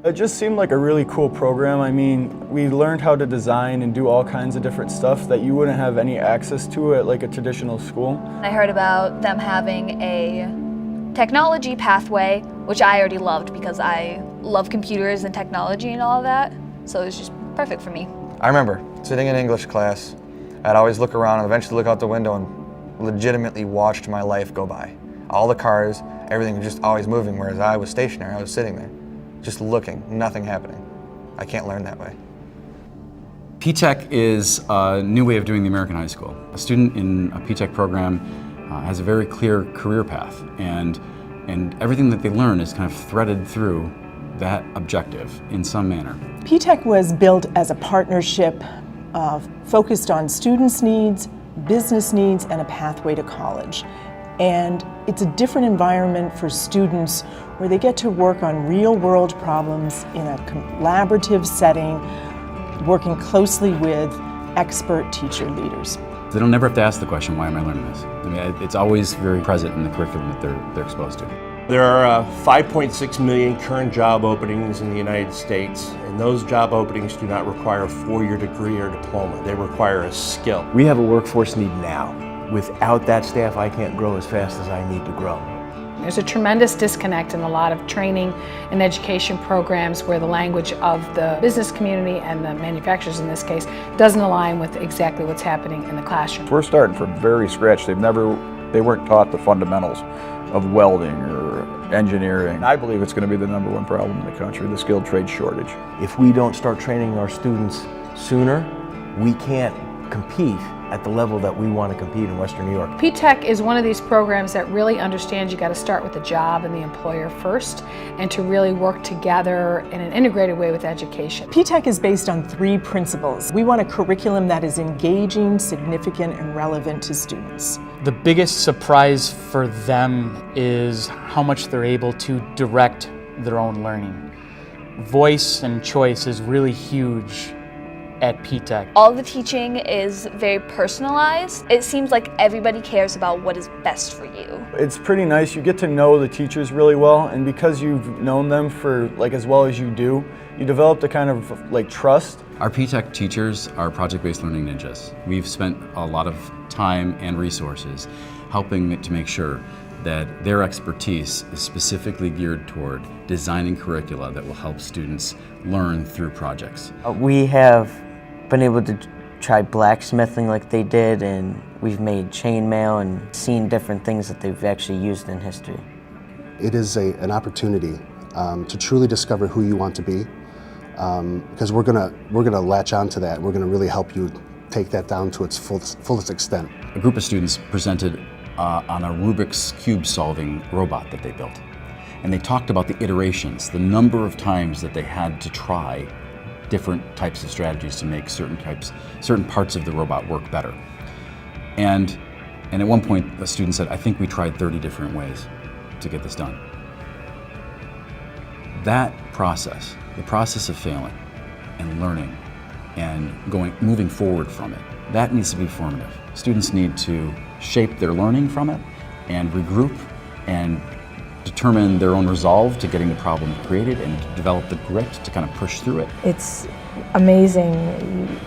It just seemed like a really cool program. I mean, we learned how to design and do all kinds of different stuff that you wouldn't have any access to at like a traditional school. I heard about them having a technology pathway, which I already loved because I love computers and technology and all of that, so it was just perfect for me. I remember sitting in English class, I'd always look around and eventually look out the window and legitimately watched my life go by. All the cars, everything was just always moving, whereas I was stationary, I was sitting there, just looking, nothing happening. I can't learn that way. P-TECH is a new way of doing the American high school. A student in a P-TECH program has a very clear career path, and everything that they learn is kind of threaded through that objective in some manner. P-TECH was built as a partnership focused on students' needs, business needs, and a pathway to college. And it's a different environment for students where they get to work on real-world problems in a collaborative setting, working closely with expert teacher leaders. They don't never have to ask the question, why am I learning this? I mean, it's always very present in the curriculum that they're exposed to. There are 5.6 million current job openings in the United States, and those job openings do not require a 4-year degree or diploma. They require a skill. We have a workforce need now. Without that staff, I can't grow as fast as I need to grow. There's a tremendous disconnect in a lot of training and education programs where the language of the business community and the manufacturers in this case doesn't align with exactly what's happening in the classroom. We're starting from very scratch. They weren't taught the fundamentals of welding or engineering. I believe it's going to be the #1 problem in the country, the skilled trade shortage. If we don't start training our students sooner, we can't compete at the level that we want to compete in Western New York. P-TECH is one of these programs that really understands you got to start with the job and the employer first, and to really work together in an integrated way with education. P-TECH is based on 3 principles. We want a curriculum that is engaging, significant, and relevant to students. The biggest surprise for them is how much they're able to direct their own learning. Voice and choice is really huge at P-TECH. All the teaching is very personalized. It seems like everybody cares about what is best for you. It's pretty nice. You get to know the teachers really well, and because you've known them for like as well as you do, you develop the kind of like trust. Our P-TECH teachers are project-based learning ninjas. We've spent a lot of time and resources helping to make sure that their expertise is specifically geared toward designing curricula that will help students learn through projects. We have been able to try blacksmithing like they did, and we've made chainmail and seen different things that they've actually used in history. It is an opportunity to truly discover who you want to be, because we're gonna latch onto that. We're gonna really help you take that down to its fullest extent. A group of students presented on a Rubik's Cube solving robot that they built. And they talked about the iterations, the number of times that they had to try different types of strategies to make certain parts of the robot work better. And at one point, a student said, I think we tried 30 different ways to get this done. That process, the process of failing and learning and moving forward from it, that needs to be formative. Students need to shape their learning from it and regroup and determine their own resolve to getting the problem created and to develop the grit to kind of push through it. It's amazing.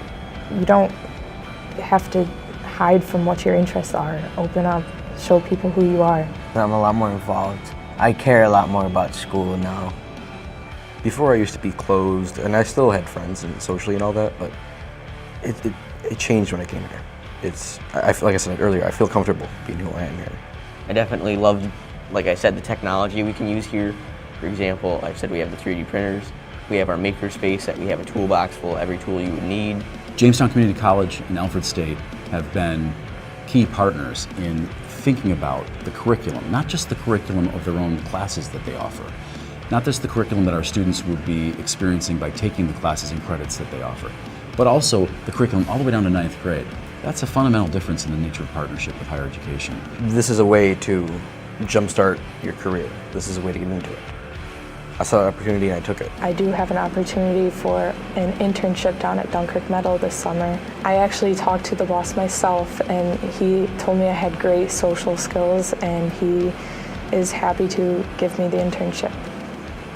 You don't have to hide from what your interests are. Open up, show people who you are. I'm a lot more involved. I care a lot more about school now. Before I used to be closed, and I still had friends and socially and all that, but it changed when I came here. Like I said earlier, I feel comfortable being who I am here. I definitely loved, like I said, the technology we can use here. For example, I said we have the 3D printers, we have our maker space, that we have a toolbox full of every tool you would need. Jamestown Community College and Alfred State have been key partners in thinking about the curriculum, not just the curriculum of their own classes that they offer, not just the curriculum that our students would be experiencing by taking the classes and credits that they offer, but also the curriculum all the way down to 9th grade. That's a fundamental difference in the nature of partnership with higher education. This is a way to jumpstart your career. This is a way to get into it. I saw an opportunity and I took it. I do have an opportunity for an internship down at Dunkirk Metal this summer. I actually talked to the boss myself, and he told me I had great social skills, and he is happy to give me the internship.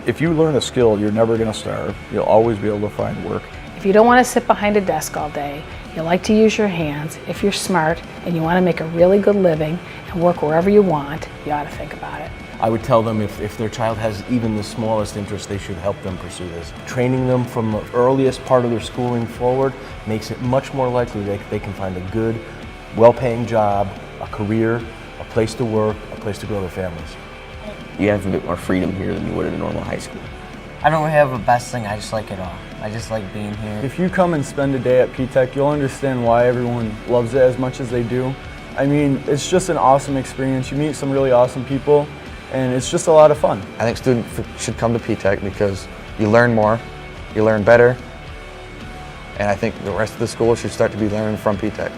If you learn a skill, you're never going to starve. You'll always be able to find work. If you don't want to sit behind a desk all day, you like to use your hands, if you're smart and you want to make a really good living and work wherever you want, you ought to think about it. I would tell them if their child has even the smallest interest, they should help them pursue this. Training them from the earliest part of their schooling forward makes it much more likely that they can find a good, well-paying job, a career, a place to work, a place to grow their families. You have a bit more freedom here than you would at a normal high school. I don't really have a best thing, I just like it all. I just like being here. If you come and spend a day at P-Tech, you'll understand why everyone loves it as much as they do. I mean, it's just an awesome experience. You meet some really awesome people, and it's just a lot of fun. I think students should come to P-Tech because you learn more, you learn better, and I think the rest of the school should start to be learning from P-Tech.